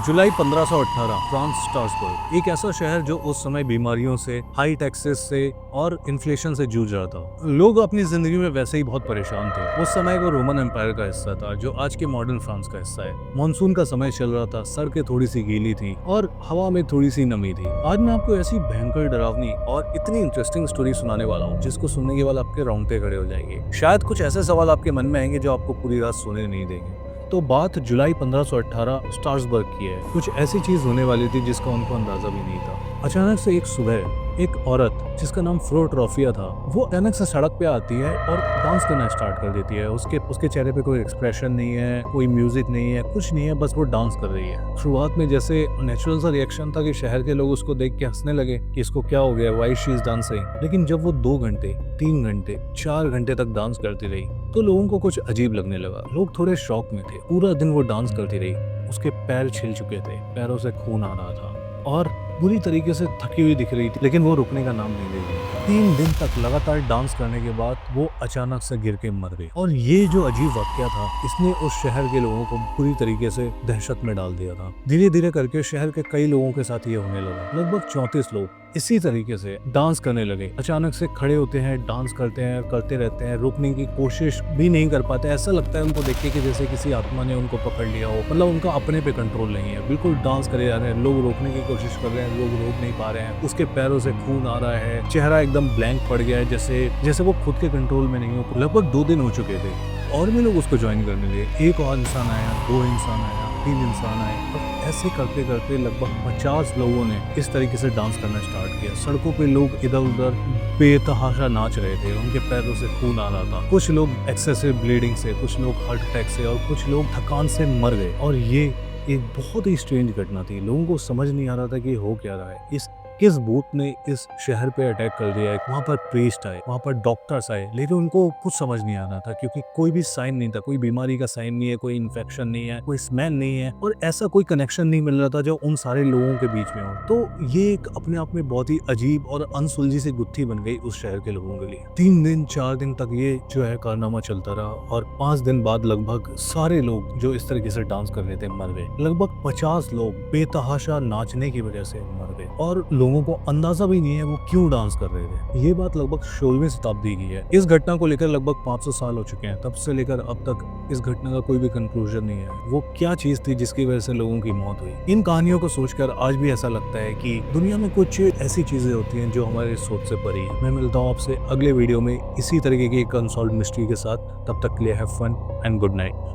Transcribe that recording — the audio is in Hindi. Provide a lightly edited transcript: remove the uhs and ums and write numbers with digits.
जुलाई 1518 फ्रांस स्ट्रासबर्ग, एक ऐसा शहर जो उस समय बीमारियों से, हाई टैक्सेस से और इन्फ्लेशन से जूझ रहा था। लोग अपनी जिंदगी में वैसे ही बहुत परेशान थे। उस समय वो रोमन एम्पायर का हिस्सा था, जो आज के मॉडर्न फ्रांस का हिस्सा है। मानसून का समय चल रहा था, सड़कें थोड़ी सी गीली थी और हवा में थोड़ी सी नमी थी। आज मैं आपको ऐसी भयंकर, डरावनी और इतनी इंटरेस्टिंग स्टोरी सुनाने वाला हूँ, जिसको सुनने के बाद आपके रोंगटे खड़े हो जाएंगे। शायद कुछ ऐसे सवाल आपके मन में आएंगे जो आपको पूरी रात सोने नहीं देंगे। तो बात जुलाई 1518 स्ट्रासबर्ग की है। कुछ ऐसी चीज होने वाली थी जिसका उनको अंदाजा भी नहीं था। अचानक से एक सुबह एक औरत जिसका नाम फ्रो ट्रॉफिया था, वो अचानक से सड़क पे आती है और डांस करना स्टार्ट कर देती है। उसके उसके चेहरे पे कोई एक्सप्रेशन नहीं है, कोई म्यूजिक नहीं है, कुछ नहीं है, बस वो डांस कर रही है। शुरुआत में जैसे नेचुरल सा रिएक्शन था कि शहर के लोग उसको देख के हंसने लगे कि इसको क्या हो गया, व्हाई शी इज डांसिंग। लेकिन जब वो 2 घंटे, 3 घंटे, 4 घंटे तक डांस करती रही तो लोगों को कुछ अजीब लगने लगा। लोग थोड़े शॉक में थे। पूरा दिन वो डांस करती रही। उसके पैर छिल चुके थे, पैरों से खून आ रहा था और बुरी तरीके से थकी हुई दिख रही थी, लेकिन वो रुकने का नाम नहीं ले रही। 3 दिन तक लगातार डांस करने के बाद वो अचानक से गिर के मर गई। और ये जो अजीब वाकया था, इसने उस शहर के लोगों को पूरी तरीके से दहशत में डाल दिया था। धीरे धीरे करके शहर के कई लोगों के साथ ये होने लगा। लगभग 34 लोग इसी तरीके से डांस करने लगे। अचानक से खड़े होते हैं, डांस करते हैं, करते रहते हैं, रुकने की कोशिश भी नहीं कर पाते। ऐसा लगता है उनको देख के कि जैसे किसी आत्मा ने उनको पकड़ लिया हो। मतलब उनका अपने पे कंट्रोल नहीं है, बिल्कुल डांस करे जा रहे हैं। लोग रोकने की कोशिश कर रहे हैं, लोग रोक नहीं पा रहे हैं। उसके पैरों से खून आ रहा है, चेहरा एकदम ब्लैंक पड़ गया है, जैसे वो खुद के कंट्रोल में नहीं हो। लगभग 2 दिन हो चुके थे और भी लोग उसको ज्वाइन करने लगे। एक और इंसान आया, 2 इंसान आया, 3 इंसान आए और ऐसे करते करते लगभग 50 लोगों ने इस तरीके से डांस करना स्टार्ट किया। सड़कों पे लोग इधर उधर बेतहाशा नाच रहे थे, उनके पैरों से खून आ रहा था। कुछ लोग एक्सेसिव ब्लीडिंग से, कुछ लोग हार्ट अटैक से और कुछ लोग थकान से मर गए। और ये एक बहुत ही स्ट्रेंज घटना थी। लोगों को समझ नहीं आ रहा था कि हो क्या रहा है। इस किस भूत ने इस शहर पे अटैक कर दिया है। वहाँ पर प्रीस्ट आए, वहाँ पर डॉक्टर्स आए, लेकिन उनको कुछ समझ नहीं आ रहा था, क्योंकि कोई भी साइन नहीं था। कोई बीमारी का साइन नहीं है, कोई इन्फेक्शन नहीं है, कोई स्मेल नहीं है और ऐसा कोई कनेक्शन नहीं मिल रहा था जो उन सारे लोगों के बीच में हो। तो ये एक अपने आप में बहुत ही अजीब और अनसुलझी सी गुत्थी बन गई उस शहर के लोगों के लिए। 3 दिन 4 दिन तक ये जो है कारनामा चलता रहा और 5 दिन बाद लगभग सारे लोग जो इस तरीके से डांस कर रहे थे मर गए। लगभग 50 लोग बेतहाशा नाचने की वजह से मर गए और लोगों को अंदाजा भी नहीं है वो क्यों डांस कर रहे थे। ये बात लगभग 16वीं शताब्दी की है। इस घटना को लेकर लगभग 500 साल हो चुके हैं। तब से लेकर अब तक इस घटना का कोई भी कंक्लूजन नहीं है। वो क्या चीज थी जिसकी वजह से लोगों की मौत हुई। इन कहानियों को सोचकर आज भी ऐसा लगता है कि दुनिया में कुछ ऐसी चीजें होती हैं जो हमारे सोच से परे हैं। मैं मिलता हूँ आपसे अगले वीडियो में इसी तरीके की एक अनसॉल्व्ड मिस्ट्री के साथ। तब तक के लिए have fun and good night.